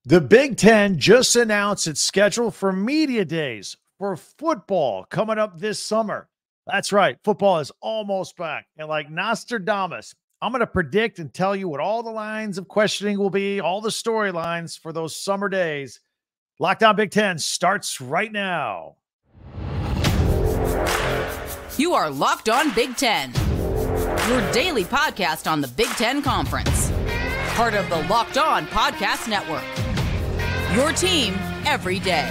The Big Ten just announced its schedule for media days for football coming up this summer. That's right. Football is almost back. And like Nostradamus, I'm going to predict and tell you what all the lines of questioning will be, all the storylines for those summer days. Lockdown Big Ten starts right now. You are Locked On Big Ten, your daily podcast on the Big Ten Conference. Part of the Locked On Podcast Network. Your team every day.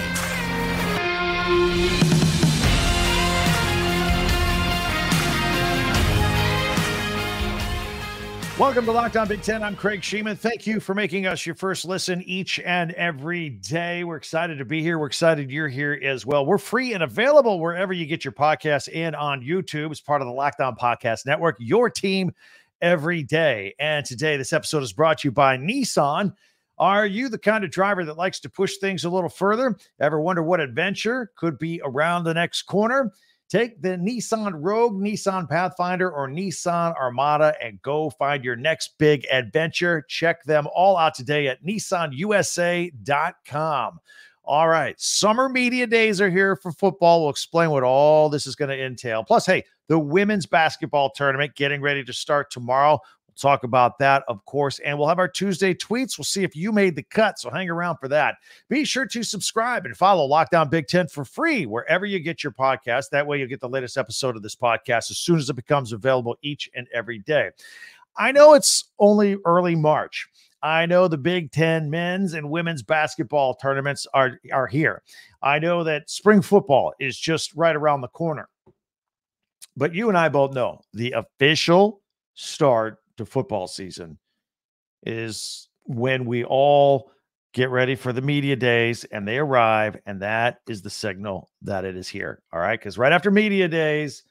Welcome to Locked On Big Ten. I'm Craig Sheeman. Thank you for making us your first listen each and every day. We're excited to be here. We're excited you're here as well. We're free and available wherever you get your podcasts and on YouTube as part of the Locked On Podcast Network, your team every day. And today, this episode is brought to you by Nissan. Are you the kind of driver that likes to push things a little further? Ever wonder what adventure could be around the next corner? Take the Nissan Rogue, Nissan Pathfinder, or Nissan Armada and go find your next big adventure. Check them all out today at nissanusa.com. All right, summer media days are here for football. We'll explain what all this is going to entail. Plus, hey, the women's basketball tournament getting ready to start tomorrow. We'll talk about that, of course, and we'll have our Tuesday tweets. We'll see if you made the cut, so hang around for that. Be sure to subscribe and follow Lockdown Big Ten for free wherever you get your podcast. That way you'll get the latest episode of this podcast as soon as it becomes available each and every day. I know it's only early March. I know the Big Ten men's and women's basketball tournaments are here. I know that spring football is just right around the corner. But you and I both know the official start to football season is when we all get ready for the media days and they arrive, and that is the signal that it is here. All right, because right after media days,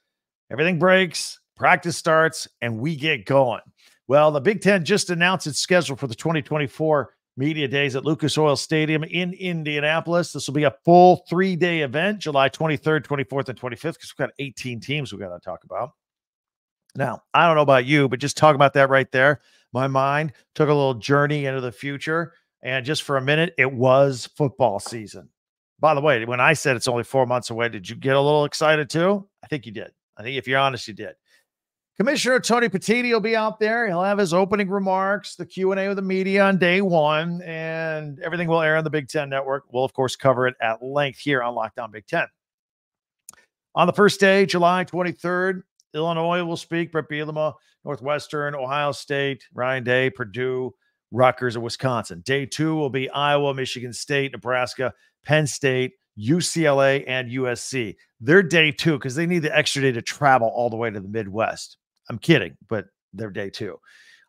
everything breaks, practice starts, and we get going. Well, the Big Ten just announced its schedule for the 2024 media days at Lucas Oil Stadium in Indianapolis. This will be a full 3-day event, July 23rd, 24th, and 25th, because we've got 18 teams we've got to talk about. Now, I don't know about you, but just talking about that right there, my mind took a little journey into the future. And just for a minute, it was football season. By the way, when I said it's only 4 months away, did you get a little excited too? I think you did. I think if you're honest, you did. Commissioner Tony Petitti will be out there. He'll have his opening remarks, the Q&A with the media on day one, and everything will air on the Big Ten Network. We'll, of course, cover it at length here on Lockdown Big Ten. On the first day, July 23rd, Illinois will speak. Brett Bielema, Northwestern, Ohio State, Ryan Day, Purdue, Rutgers, and Wisconsin. Day two will be Iowa, Michigan State, Nebraska, Penn State, UCLA, and USC. They're day two because they need the extra day to travel all the way to the Midwest. I'm kidding, but they're day two.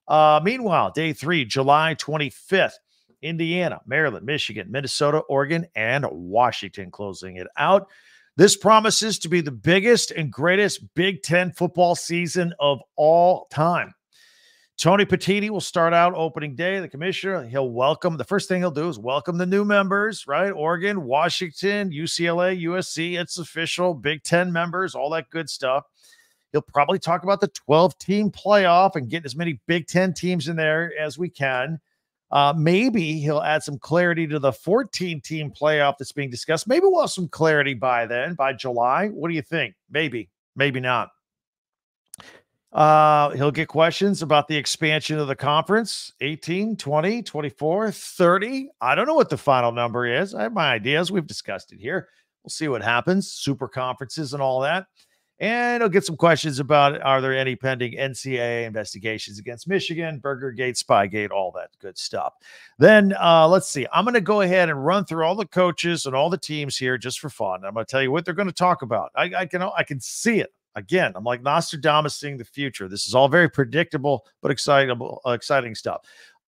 Meanwhile, day three, July 25th, Indiana, Maryland, Michigan, Minnesota, Oregon, and Washington closing it out. This promises to be the biggest and greatest Big Ten football season of all time. Tony Petitti will start out opening day. The commissioner, the first thing he'll do is welcome the new members, right? Oregon, Washington, UCLA, USC. It's official, Big Ten members, all that good stuff. He'll probably talk about the 12-team playoff and get as many Big Ten teams in there as we can. Maybe he'll add some clarity to the 14-team playoff that's being discussed. Maybe we'll have some clarity by then, by July. What do you think? Maybe not. He'll get questions about the expansion of the conference, 18, 20, 24, 30. I don't know what the final number is. I have my ideas. We've discussed it here. We'll see what happens. Super conferences and all that. And he'll get some questions about, are there any pending NCAA investigations against Michigan, Burgergate, Spygate, all that good stuff. Then let's see. I'm going to go ahead and run through all the coaches and all the teams here just for fun. I'm going to tell you what they're going to talk about. I can see it. Again, I'm like Nostradamus seeing the future. This is all very predictable, but exciting stuff.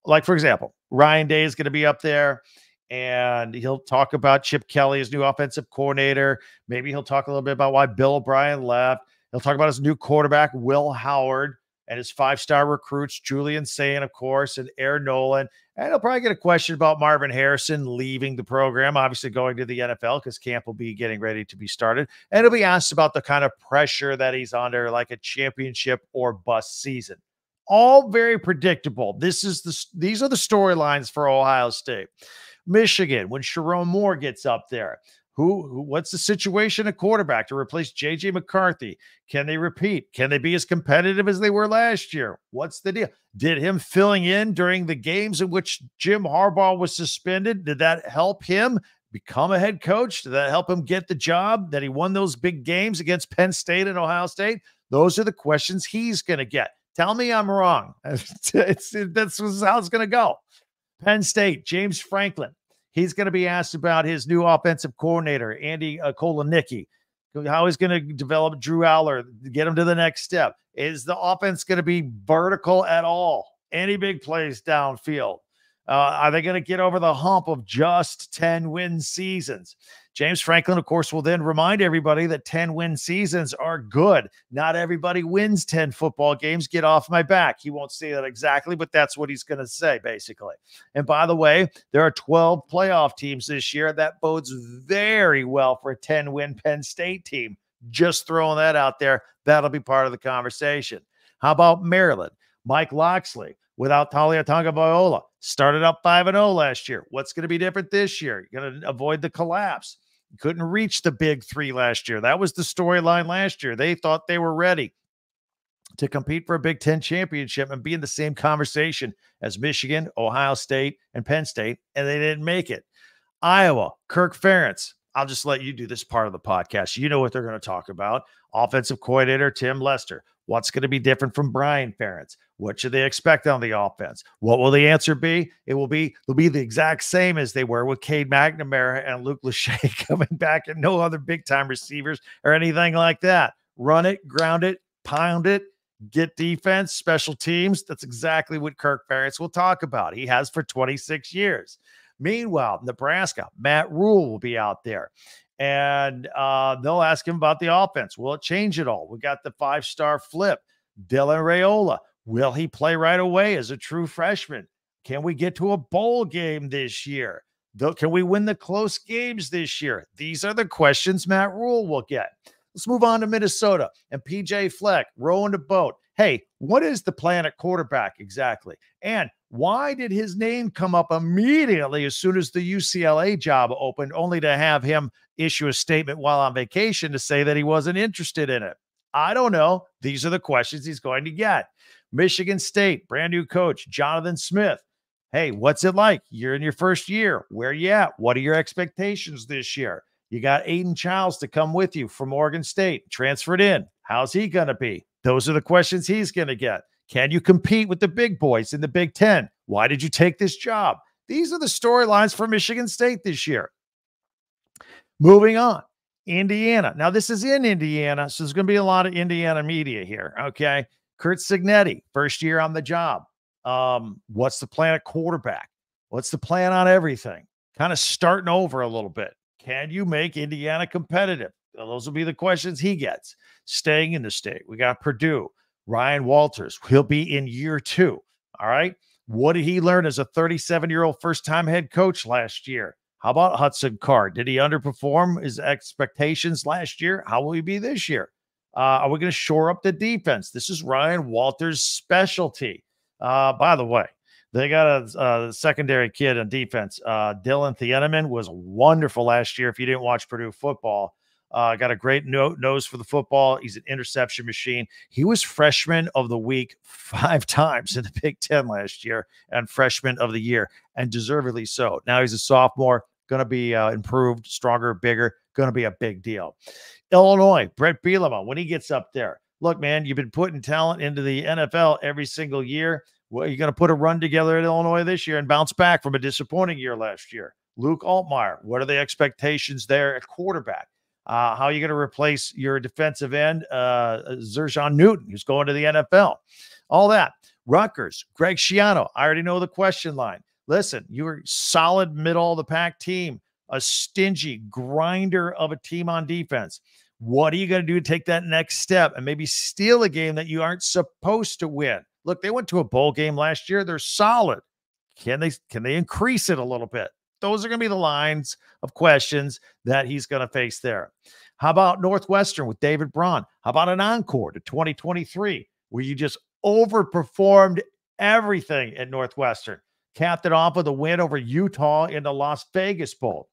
Like, for example, Ryan Day is going to be up there. And he'll talk about Chip Kelly, his new offensive coordinator. Maybe he'll talk a little bit about why Bill O'Brien left. He'll talk about his new quarterback, Will Howard, and his 5-star recruits, Julian Sayin, of course, and Aaron Nolan. And he'll probably get a question about Marvin Harrison leaving the program, obviously going to the NFL because camp will be getting ready to be started. And he'll be asked about the kind of pressure that he's under, like a championship or bust season. All very predictable. These are the storylines for Ohio State. Michigan, when Sherrone Moore gets up there, what's the situation at quarterback to replace J.J. McCarthy? Can they repeat? Can they be as competitive as they were last year? What's the deal? Did him filling in during the games in which Jim Harbaugh was suspended, did that help him become a head coach? Did that help him get the job that he won those big games against Penn State and Ohio State? Those are the questions he's going to get. Tell me I'm wrong. That's how it's going to go. Penn State, James Franklin. He's going to be asked about his new offensive coordinator, Andy Kolonicki, how he's going to develop Drew Aller, get him to the next step. Is the offense going to be vertical at all? Any big plays downfield? Are they going to get over the hump of just 10-win seasons? James Franklin, of course, will then remind everybody that 10-win seasons are good. Not everybody wins 10 football games. Get off my back. He won't say that exactly, but that's what he's going to say, basically. And by the way, there are 12 playoff teams this year. That bodes very well for a 10-win Penn State team. Just throwing that out there. That'll be part of the conversation. How about Maryland? Mike Loxley, without Talia Tagovailoa, started up 5-0 last year. What's going to be different this year? You're going to avoid the collapse. Couldn't reach the big three last year. That was the storyline last year. They thought they were ready to compete for a Big Ten championship and be in the same conversation as Michigan, Ohio State, and Penn State, and they didn't make it. Iowa, Kirk Ferentz. I'll just let you do this part of the podcast. You know what they're going to talk about. Offensive coordinator Tim Lester. What's going to be different from Brian Ferentz? What should they expect on the offense? What will the answer be? They'll be the exact same as they were with Cade McNamara and Luke Lachey coming back, and no other big-time receivers or anything like that. Run it, ground it, pound it, get defense, special teams. That's exactly what Kirk Ferentz will talk about. He has for 26 years. Meanwhile, Nebraska, Matt Rule will be out there. And they'll ask him about the offense. Will it change at all? We got the 5-star flip. Dylan Raiola. Will he play right away as a true freshman? Can we get to a bowl game this year? Can we win the close games this year? These are the questions Matt Rule will get. Let's move on to Minnesota and PJ Fleck rowing the boat. Hey, what is the plan at quarterback exactly? And why did his name come up immediately as soon as the UCLA job opened, only to have him issue a statement while on vacation to say that he wasn't interested in it? I don't know. These are the questions he's going to get. Michigan State, brand new coach, Jonathan Smith. Hey, what's it like? You're in your first year. Where are you at? What are your expectations this year? You got Aiden Childs to come with you from Oregon State, transferred in. How's he going to be? Those are the questions he's going to get. Can you compete with the big boys in the Big Ten? Why did you take this job? These are the storylines for Michigan State this year. Moving on, Indiana. Now, this is in Indiana, so there's going to be a lot of Indiana media here, okay? Kurt Cignetti, first year on the job. What's the plan at quarterback? What's the plan on everything? Kind of starting over a little bit. Can you make Indiana competitive? Those will be the questions he gets. Staying in the state, we got Purdue. Ryan Walters, he'll be in year 2. All right. What did he learn as a 37-year-old first-time head coach last year? How about Hudson Card? Did he underperform his expectations last year? How will he be this year? Are we going to shore up the defense? This is Ryan Walters' specialty. By the way, they got a secondary kid on defense. Dylan Thieneman was wonderful last year. If you didn't watch Purdue football, got a great nose for the football. He's an interception machine. He was freshman of the week 5 times in the Big Ten last year and freshman of the year, and deservedly so. Now he's a sophomore, going to be improved, stronger, bigger, going to be a big deal. Illinois, Brett Bielema, when he gets up there. Look, man, you've been putting talent into the NFL every single year. Well, you're going to put a run together at Illinois this year and bounce back from a disappointing year last year. Luke Altmaier, what are the expectations there at quarterback? How are you going to replace your defensive end, Zerjon Newton, who's going to the NFL? All that. Rutgers, Greg Schiano. I already know the question line. Listen, you're a solid middle of the pack team, a stingy grinder of a team on defense. What are you going to do to take that next step and maybe steal a game that you aren't supposed to win? Look, they went to a bowl game last year. They're solid. Can they increase it a little bit? Those are going to be the lines of questions that he's going to face there. How about Northwestern with David Braun? How about an encore to 2023 where you just overperformed everything at Northwestern? capped it off with a win over Utah in the Las Vegas Bowl.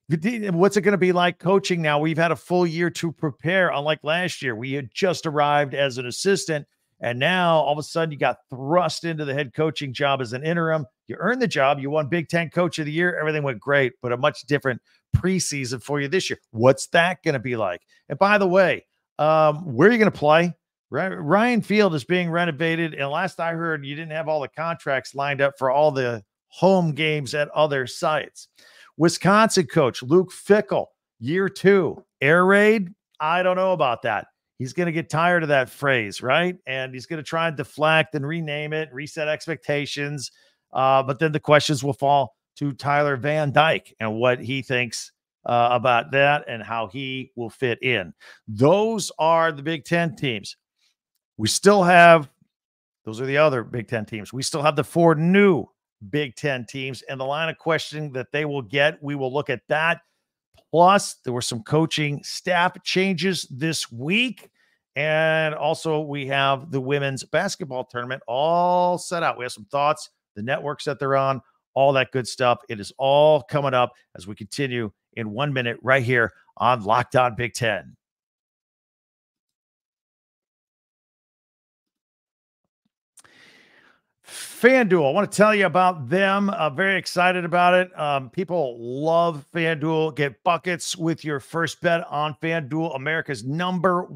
What's it going to be like coaching now? We've had a full year to prepare, unlike last year. We had just arrived as an assistant, and now all of a sudden you got thrust into the head coaching job as an interim. You earned the job. You won Big Ten Coach of the Year. Everything went great, but a much different preseason for you this year. What's that going to be like? And by the way, where are you going to play? Ryan Field is being renovated, and last I heard, you didn't have all the contracts lined up for all the home games at other sites. Wisconsin coach Luke Fickell, year 2, air raid. I don't know about that. He's going to get tired of that phrase, right? And he's going to try and deflect and rename it, reset expectations. But then the questions will fall to Tyler Van Dyke and what he thinks about that and how he will fit in. Those are the Big Ten teams. We still have, those are the other Big Ten teams. We still have the 4 new Big Ten teams and the line of questioning that they will get. We will look at that. Plus, there were some coaching staff changes this week. And also, we have the women's basketball tournament all set out. We have some thoughts, the networks that they're on, all that good stuff. It is all coming up as we continue in 1 minute right here on Locked On Big Ten. FanDuel, I want to tell you about them. Very excited about it. People love FanDuel. Get buckets with your first bet on FanDuel, America's #1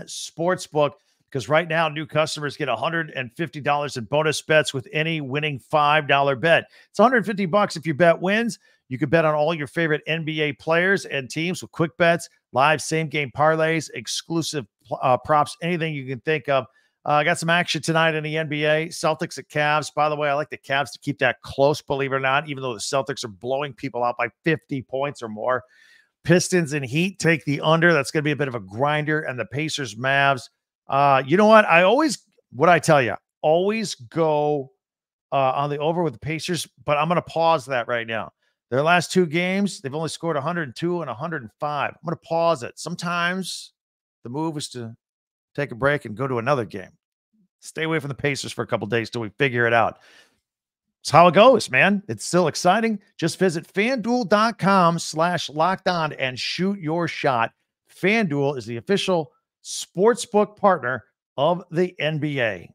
sportsbook, because right now new customers get $150 in bonus bets with any winning $5 bet. It's $150 if your bet wins. You can bet on all your favorite NBA players and teams with quick bets, live same-game parlays, exclusive props, anything you can think of. I got some action tonight in the NBA. Celtics at Cavs. By the way, I like the Cavs to keep that close, believe it or not, even though the Celtics are blowing people out by 50 points or more. Pistons and Heat take the under. That's going to be a bit of a grinder. And the Pacers, Mavs. You know what? What I tell you, always go on the over with the Pacers, but I'm going to pause that right now. Their last 2 games, they've only scored 102 and 105. I'm going to pause it. Sometimes the move is to take a break and go to another game. Stay away from the Pacers for a couple days till we figure it out. It's how it goes, man. It's still exciting. Just visit FanDuel.com/lockedon and shoot your shot. FanDuel is the official sportsbook partner of the NBA.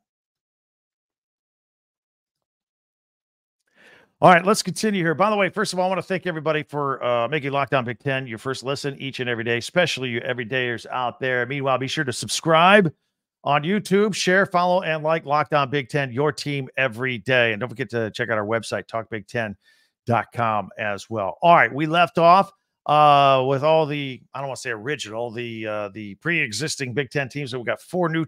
All right, let's continue here. By the way, first of all, I want to thank everybody for making Locked On Big Ten your first listen each and every day, especially you everydayers out there. Meanwhile, be sure to subscribe on YouTube, share, follow, and like Locked On Big Ten, your team every day. And don't forget to check out our website, talkbig10.com as well. All right, we left off with all the, I don't want to say original, the pre-existing Big Ten teams. So we've got 4 new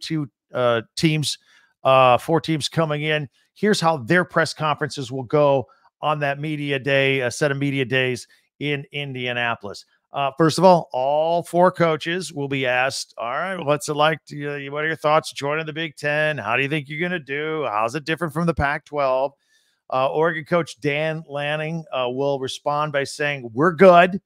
teams, 4 teams coming in. Here's how their press conferences will go on that media day, a set of media days in Indianapolis. First of all 4 coaches will be asked, all right, what's it like? What are your thoughts joining the Big Ten? How do you think you're going to do? How's it different from the Pac-12? Oregon coach Dan Lanning will respond by saying, we're good.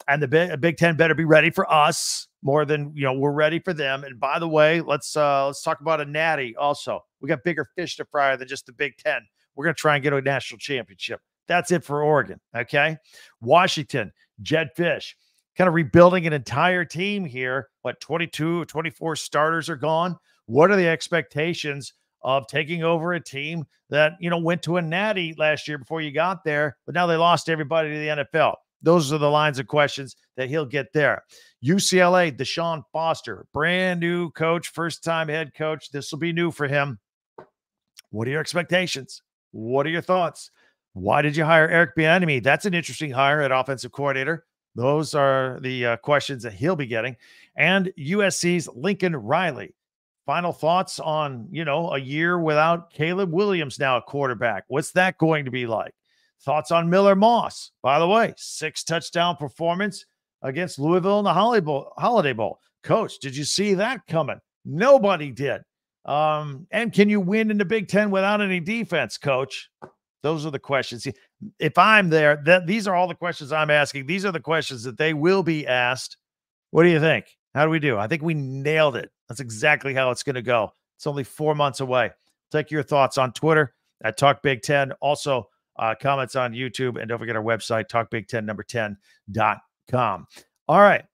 And the Big Ten better be ready for us more than, we're ready for them. And by the way, let's talk about a natty also. We got bigger fish to fry than just the Big Ten. We're going to try and get a national championship. That's it for Oregon, okay? Washington, Jed Fish, kind of rebuilding an entire team here. 22, 24 starters are gone. What are the expectations of taking over a team that, went to a natty last year before you got there, but now they lost everybody to the NFL? Those are the lines of questions that he'll get there. UCLA, Deshaun Foster, brand new coach, first-time head coach. This will be new for him. What are your expectations? What are your thoughts? Why did you hire Eric Bieniemy? That's an interesting hire at offensive coordinator. Those are the questions that he'll be getting. And USC's Lincoln Riley. Final thoughts on, a year without Caleb Williams now at quarterback. What's that going to be like? Thoughts on Miller Moss. By the way, 6 touchdown performance against Louisville in the Holiday Bowl. Coach, did you see that coming? Nobody did. And can you win in the Big Ten without any defense, Coach? Those are the questions. If I'm there, these are all the questions I'm asking. These are the questions that they will be asked. What do you think? How do we do? I think we nailed it. That's exactly how it's going to go. It's only 4 months away. Take your thoughts on Twitter at Talk Big Ten. Also, comments on YouTube. And don't forget our website, talkbig1010.com. All right.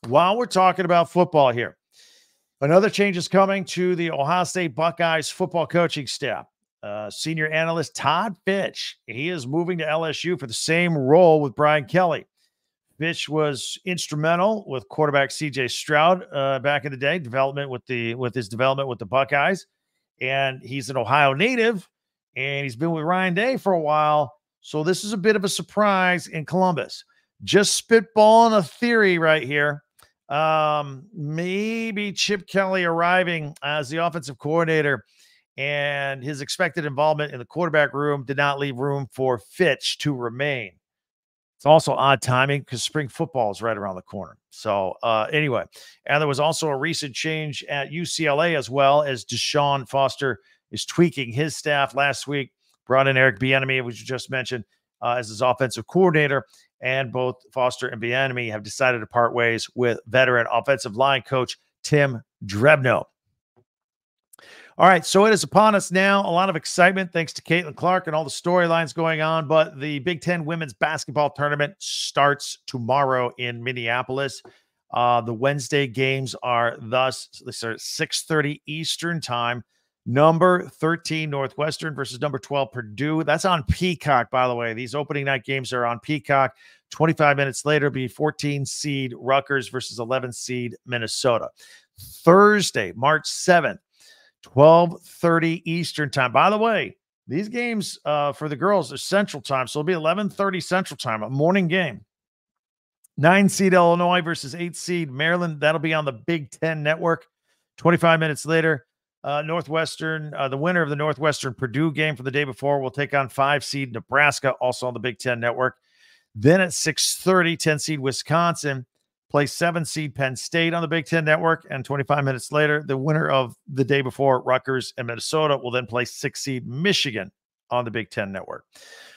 While we're talking about football here, another change is coming to the Ohio State Buckeyes football coaching staff. Senior analyst Todd Fitch, he is moving to LSU for the same role with Brian Kelly. Fitch was instrumental with quarterback C.J. Stroud back in the day, with his development with the Buckeyes. And he's an Ohio native, and he's been with Ryan Day for a while. So this is a bit of a surprise in Columbus. Just spitballing a theory right here. Maybe Chip Kelly arriving as the offensive coordinator and his expected involvement in the quarterback room did not leave room for Fitch to remain. It's also odd timing because spring football is right around the corner. So anyway, and there was also a recent change at UCLA as well, as Deshaun Foster is tweaking his staff last week, brought in Eric Bieniemy, which you just mentioned, as his offensive coordinator. And both Foster and Bieniemy have decided to part ways with veteran offensive line coach Tim Drebno. All right, so it is upon us now. A lot of excitement thanks to Caitlin Clark and all the storylines going on. But the Big Ten women's basketball tournament starts tomorrow in Minneapolis. The Wednesday games are thus, they start at 6:30 Eastern time. Number 13 Northwestern versus number 12 Purdue. That's on Peacock, by the way. These opening night games are on Peacock. 25 minutes later, be 14 seed Rutgers versus 11 seed Minnesota. Thursday, March 7th, 12:30 Eastern time. By the way, these games for the girls are Central time, so it'll be 11:30 Central time, a morning game. 9 seed Illinois versus 8 seed Maryland. That'll be on the Big Ten Network. 25 minutes later, Northwestern, the winner of the Northwestern Purdue game from the day before will take on 5 seed Nebraska, also on the Big Ten Network. Then at 6:30, 10 seed Wisconsin plays 7 seed Penn State on the Big Ten Network. And 25 minutes later, the winner of the day before, Rutgers and Minnesota, will then play 6 seed Michigan on the Big Ten Network.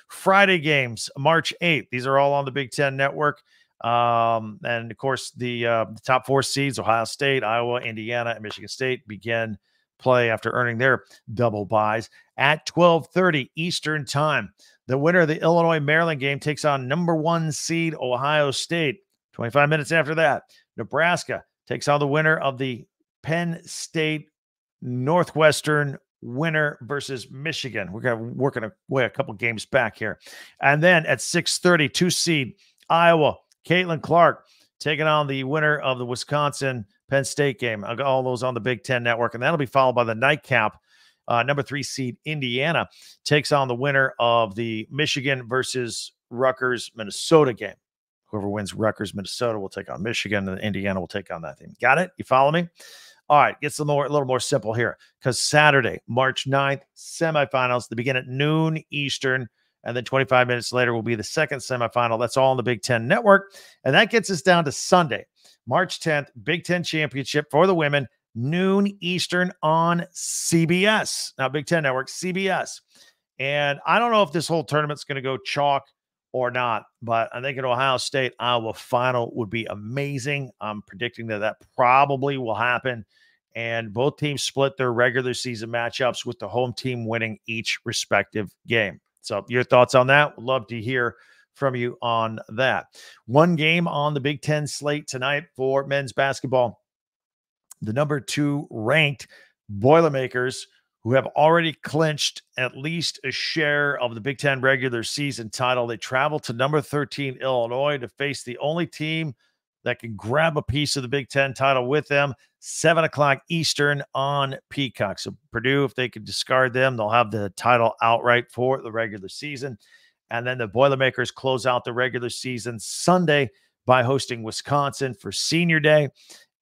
Friday games, March 8th. These are all on the Big Ten Network. And of course, the top 4 seeds, Ohio State, Iowa, Indiana, and Michigan State, begin play after earning their double buys at 12:30 Eastern time. The winner of the Illinois-Maryland game takes on number 1 seed Ohio State. 25 minutes after that, Nebraska takes on the winner of the Penn State Northwestern winner versus Michigan. We're going to work away a couple games back here. And then at 6:30, 2 seed Iowa, Caitlin Clark taking on the winner of the Wisconsin Penn State game. I'll got all those on the Big Ten Network, and that'll be followed by the nightcap. Number 3 seed Indiana takes on the winner of the Michigan versus Rutgers Minnesota game. Whoever wins Rutgers Minnesota will take on Michigan, and Indiana will take on that team. Got it? You follow me? All right, gets a little more simple here, because Saturday, March 9th, semifinals. They begin at noon Eastern, and then 25 minutes later will be the second semifinal. That's all on the Big Ten Network, and that gets us down to Sunday, March 10th, Big Ten Championship for the women, noon Eastern on CBS. Now, Big Ten Network, CBS. And I don't know if this whole tournament's going to go chalk or not, but I think an Ohio State Iowa final would be amazing. I'm predicting that probably will happen. And both teams split their regular season matchups with the home team winning each respective game. So your thoughts on that? Would love to hear from you on that. One game on the Big Ten slate tonight for men's basketball. The number 2 ranked Boilermakers, who have already clinched at least a share of the Big Ten regular season title. They travel to number 13 Illinois to face the only team that can grab a piece of the Big Ten title with them, 7 o'clock Eastern on Peacock. So Purdue, if they could discard them, they'll have the title outright for the regular season. And then the Boilermakers close out the regular season Sunday by hosting Wisconsin for Senior Day.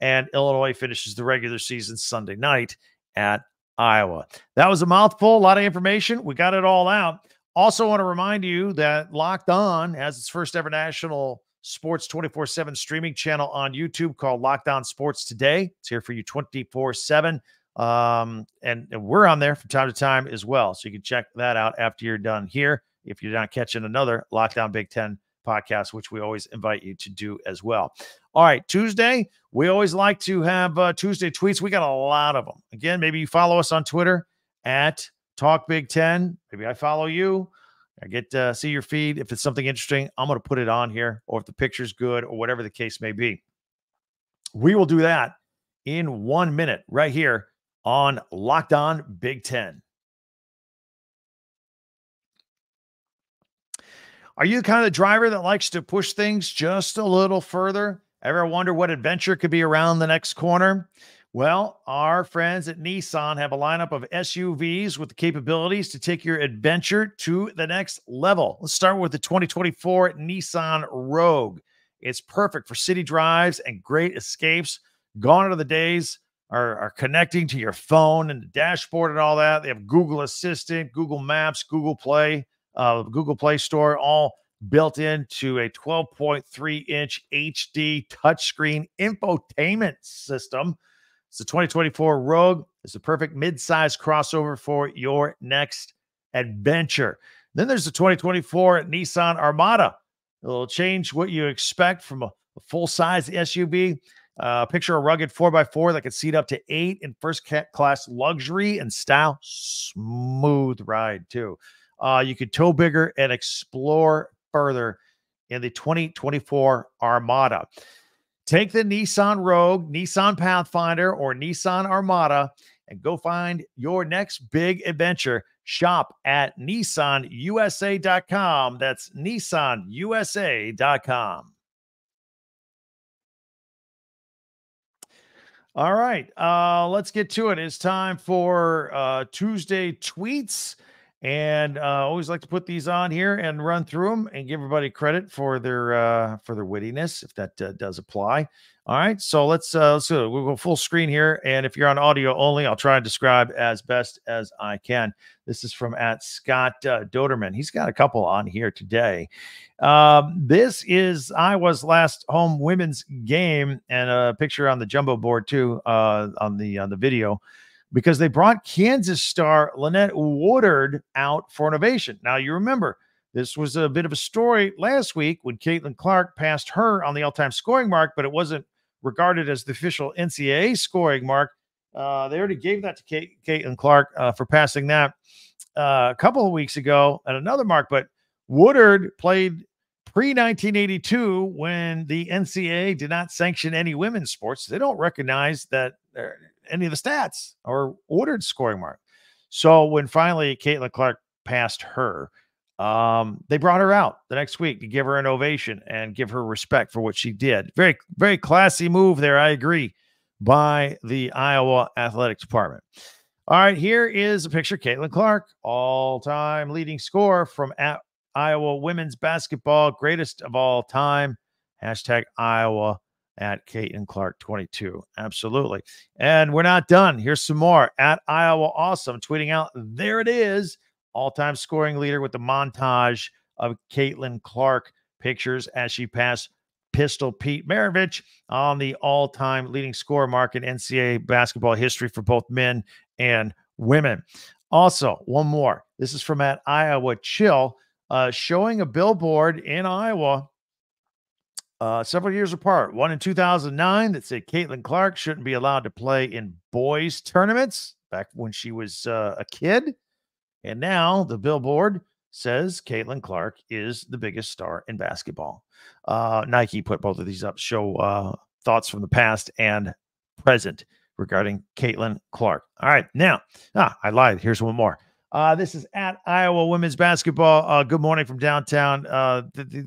And Illinois finishes the regular season Sunday night at Iowa. That was a mouthful, a lot of information. We got it all out. Also want to remind you that Locked On has its first ever national sports 24/7 streaming channel on YouTube called Locked On Sports Today. It's here for you 24/7. And we're on there from time to time as well. So you can check that out after you're done here, if you're not catching another Locked On Big Ten podcast, which we always invite you to do as well. All right, Tuesday, we always like to have Tuesday tweets. We got a lot of them. Again, maybe you follow us on Twitter at talk Big Ten. Maybe I follow you. I get to see your feed. If it's something interesting, I'm going to put it on here, or if the picture's good or whatever the case may be. We will do that in 1 minute right here on Locked On Big Ten. Are you the kind of the driver that likes to push things just a little further? Ever wonder what adventure could be around the next corner? Well, our friends at Nissan have a lineup of SUVs with the capabilities to take your adventure to the next level. Let's start with the 2024 Nissan Rogue. It's perfect for city drives and great escapes. Gone are the days are connecting to your phone and the dashboard and all that. They have Google Assistant, Google Maps, Google Play Store, all built into a 12.3-inch HD touchscreen infotainment system. It's the 2024 Rogue. It's the perfect mid-size crossover for your next adventure. Then there's the 2024 Nissan Armada. It'll change what you expect from a full-size SUV. Picture a rugged 4x4 that can seat up to 8 in first-class luxury and style. Smooth ride, too. You could tow bigger and explore further in the 2024 Armada. Take the Nissan Rogue, Nissan Pathfinder, or Nissan Armada and go find your next big adventure. Shop at nissanusa.com. That's nissanusa.com. All right, let's get to it. It's time for Tuesday tweets. And always like to put these on here and run through them and give everybody credit for their wittiness, if that does apply. All right, so let's go. We'll go full screen here, and if you're on audio only, I'll try and describe as best as I can. This is from @Scott Doderman. He's got a couple on here today. This is Iowa's last home women's game, and a picture on the jumbo board too, on the video, because they brought Kansas star Lynette Woodard out for an ovation. Now, you remember, this was a bit of a story last week when Caitlin Clark passed her on the all-time scoring mark, but it wasn't regarded as the official NCAA scoring mark. They already gave that to Caitlin Clark for passing that a couple of weeks ago at another mark, but Woodard played pre-1982 when the NCAA did not sanction any women's sports. They don't recognize that any of the stats or Woodard's scoring mark. So when finally Caitlin Clark passed her, they brought her out the next week to give her an ovation and give her respect for what she did. Very, very classy move there, I agree, by the Iowa Athletic Department. All right, here is a picture of Caitlin Clark, all-time leading scorer from Iowa women's basketball, greatest of all time. Hashtag Iowa at Caitlin Clark 22. Absolutely. And we're not done. Here's some more at Iowa Awesome, tweeting out, there it is, all-time scoring leader with the montage of Caitlin Clark pictures as she passed Pistol Pete Maravich on the all-time leading scorer mark in NCAA basketball history for both men and women. Also, one more. This is from at Iowa Chill, showing a billboard in Iowa several years apart. One in 2009 that said Caitlin Clark shouldn't be allowed to play in boys tournaments back when she was a kid. And now the billboard says Caitlin Clark is the biggest star in basketball. Nike put both of these up, show thoughts from the past and present regarding Caitlin Clark. All right, now, I lied. Here's one more. This is at Iowa women's basketball. Good morning from downtown.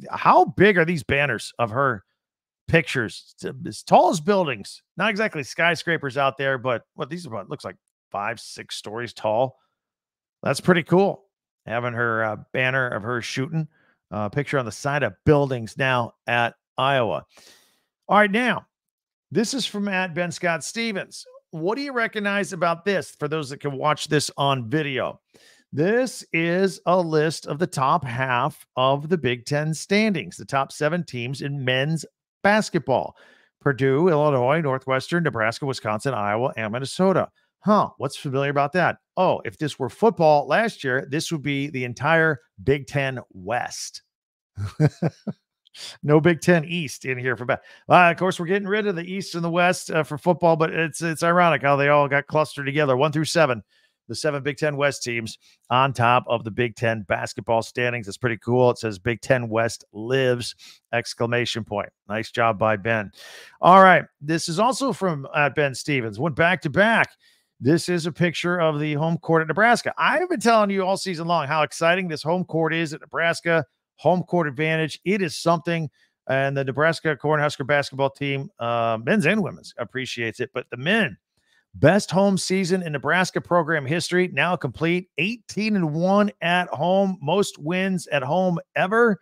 How big are these banners of her pictures? As tall as buildings, not exactly skyscrapers out there, but what these are, looks like 5-6 stories tall. That's pretty cool. Having her banner of her shooting picture on the side of buildings now at Iowa. All right, now, this is from at Ben Scott Stevens. What do you recognize about this for those that can watch this on video? This is a list of the top half of the Big Ten standings, the top 7 teams in men's basketball. Purdue, Illinois, Northwestern, Nebraska, Wisconsin, Iowa, and Minnesota. What's familiar about that? Oh, if this were football last year, this would be the entire Big Ten West. No Big Ten East in here for back. Of course, we're getting rid of the East and the West for football, but it's ironic how they all got clustered together. 1 through 7, the 7 Big Ten West teams on top of the Big Ten basketball standings. It's pretty cool. It says Big Ten West lives, ! Nice job by Ben. All right. This is also from Ben Stevens. Went back to back. This is a picture of the home court at Nebraska. I've been telling you all season long how exciting this home court is at Nebraska. Home court advantage. It is something. And the Nebraska Cornhusker basketball team, men's and women's, appreciates it. But the men, best home season in Nebraska program history, now complete. 18-1 at home, most wins at home ever.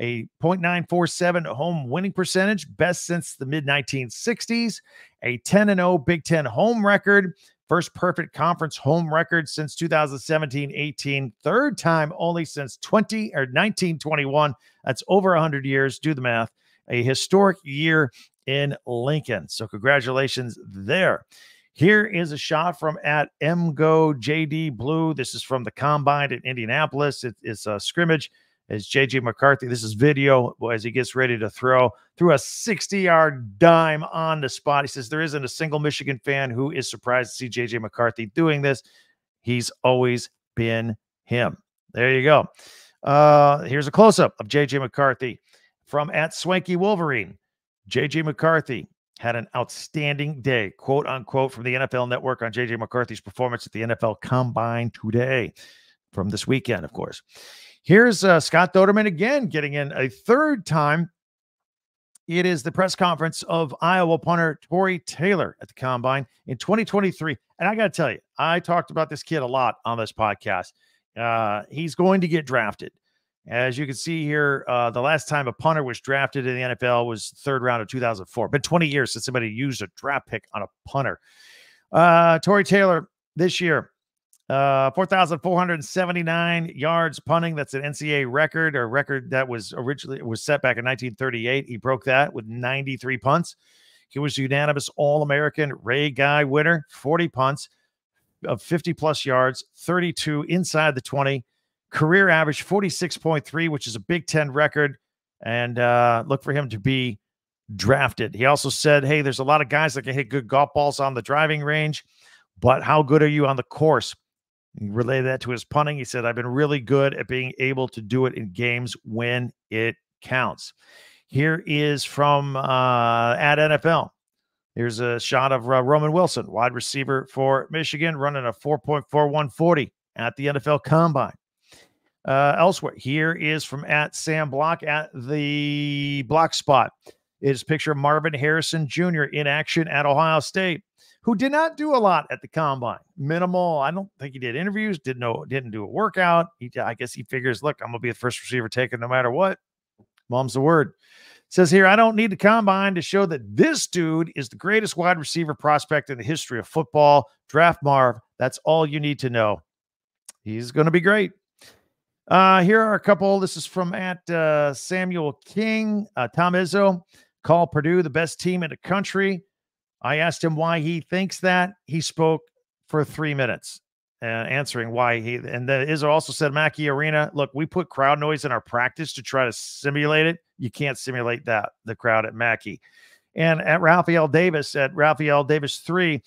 A .947 home winning percentage, best since the mid-1960s. A 10-0 Big Ten home record. First perfect conference home record since 2017-18. Third time only since 1921. That's over 100 years. Do the math. A historic year in Lincoln. So congratulations there. Here is a shot from at MGoJD Blue. This is from the Combine in Indianapolis. It's a scrimmage. It's J.J. McCarthy. This is video as he gets ready to throw a 60-yard dime on the spot. He says there isn't a single Michigan fan who is surprised to see J.J. McCarthy doing this. He's always been him. There you go. Here's a close-up of J.J. McCarthy from at Swanky Wolverine. J.J. McCarthy had an outstanding day, quote unquote, from the NFL Network on J.J. McCarthy's performance at the NFL Combine today, from this weekend, of course. Here's Scott Doderman again getting in a third time. It is the press conference of Iowa punter Tory Taylor at the Combine in 2023. And I got to tell you, I talked about this kid a lot on this podcast. He's going to get drafted. As you can see here, the last time a punter was drafted in the NFL was third round of 2004. Been 20 years since somebody used a draft pick on a punter. Tory Taylor this year, 4,479 yards punting. That's an NCAA record, or record that was set back in 1938. He broke that with 93 punts. He was unanimous All-American Ray Guy winner, 40 punts of 50-plus yards, 32 inside the 20. Career average 46.3, which is a Big Ten record, and look for him to be drafted. He also said, hey, there's a lot of guys that can hit good golf balls on the driving range, but how good are you on the course? He relayed that to his punting. He said, I've been really good at being able to do it in games when it counts. Here is from at NFL. Here's a shot of Roman Wilson, wide receiver for Michigan, running a 4.4140 at the NFL Combine. Elsewhere, here is from at Sam Block at the block spot. Is a picture of Marvin Harrison Jr. in action at Ohio State, who did not do a lot at the Combine. Minimal. I don't think he did interviews, didn't do a workout. I guess he figures, look, I'm going to be the first receiver taken no matter what. Mom's the word. Says here, I don't need the Combine to show that this dude is the greatest wide receiver prospect in the history of football. Draft Marv. That's all you need to know. He's going to be great. Here are a couple. This is from at Samuel King. Tom Izzo, call Purdue the best team in the country. I asked him why he thinks that. He spoke for 3 minutes answering why and then Izzo also said, Mackey Arena, look, we put crowd noise in our practice to try to simulate it. You can't simulate that, the crowd at Mackey. And at Raphael Davis 3,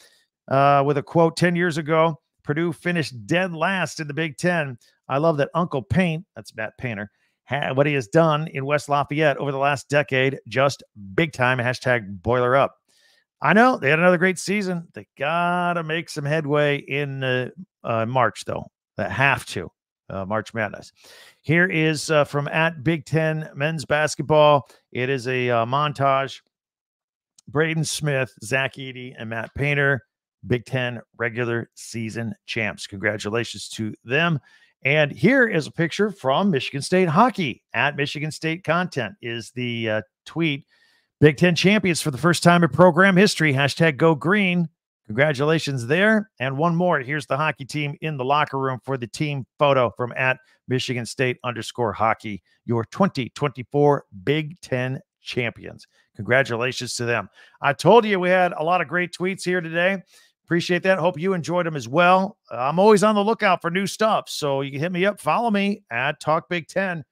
with a quote, 10 years ago, Purdue finished dead last in the Big Ten. I love that Uncle Paint, that's Matt Painter, what he has done in West Lafayette over the last decade, just big time, # boiler up. I know they had another great season. They got to make some headway in March, though. They have to. March Madness. Here is from at Big Ten men's basketball. It is a montage. Braden Smith, Zach Edey, and Matt Painter, Big Ten regular season champs. Congratulations to them. And here is a picture from Michigan State hockey. At Michigan State Content is the tweet. Big Ten champions for the first time in program history. # go green. Congratulations there. And one more. Here's the hockey team in the locker room for the team photo from at Michigan State _hockey. Your 2024 Big Ten champions. Congratulations to them. I told you we had a lot of great tweets here today. Appreciate that. Hope you enjoyed them as well. I'm always on the lookout for new stuff. So you can hit me up. Follow me at Talk Big Ten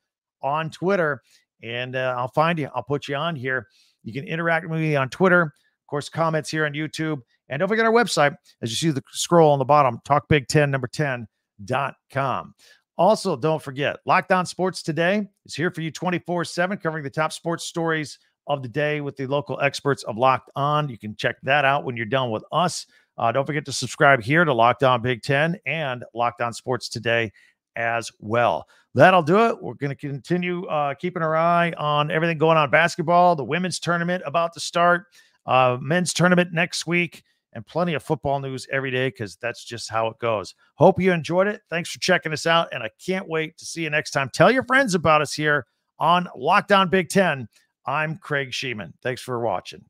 on Twitter, and I'll find you. I'll put you on here. You can interact with me on Twitter. Of course, comments here on YouTube. And don't forget our website, as you see the scroll on the bottom, talkbig10 10.com. Also, don't forget, Locked On Sports Today is here for you 24/7, covering the top sports stories of the day with the local experts of Locked On. You can check that out when you're done with us. Don't forget to subscribe here to Locked On Big Ten and Locked On Sports Today as well. That'll do it. We're going to continue keeping our eye on everything going on basketball, the women's tournament about to start, men's tournament next week, and plenty of football news every day because that's just how it goes. Hope you enjoyed it. Thanks for checking us out, and I can't wait to see you next time. Tell your friends about us here on Locked On Big Ten. I'm Craig Sheeman. Thanks for watching.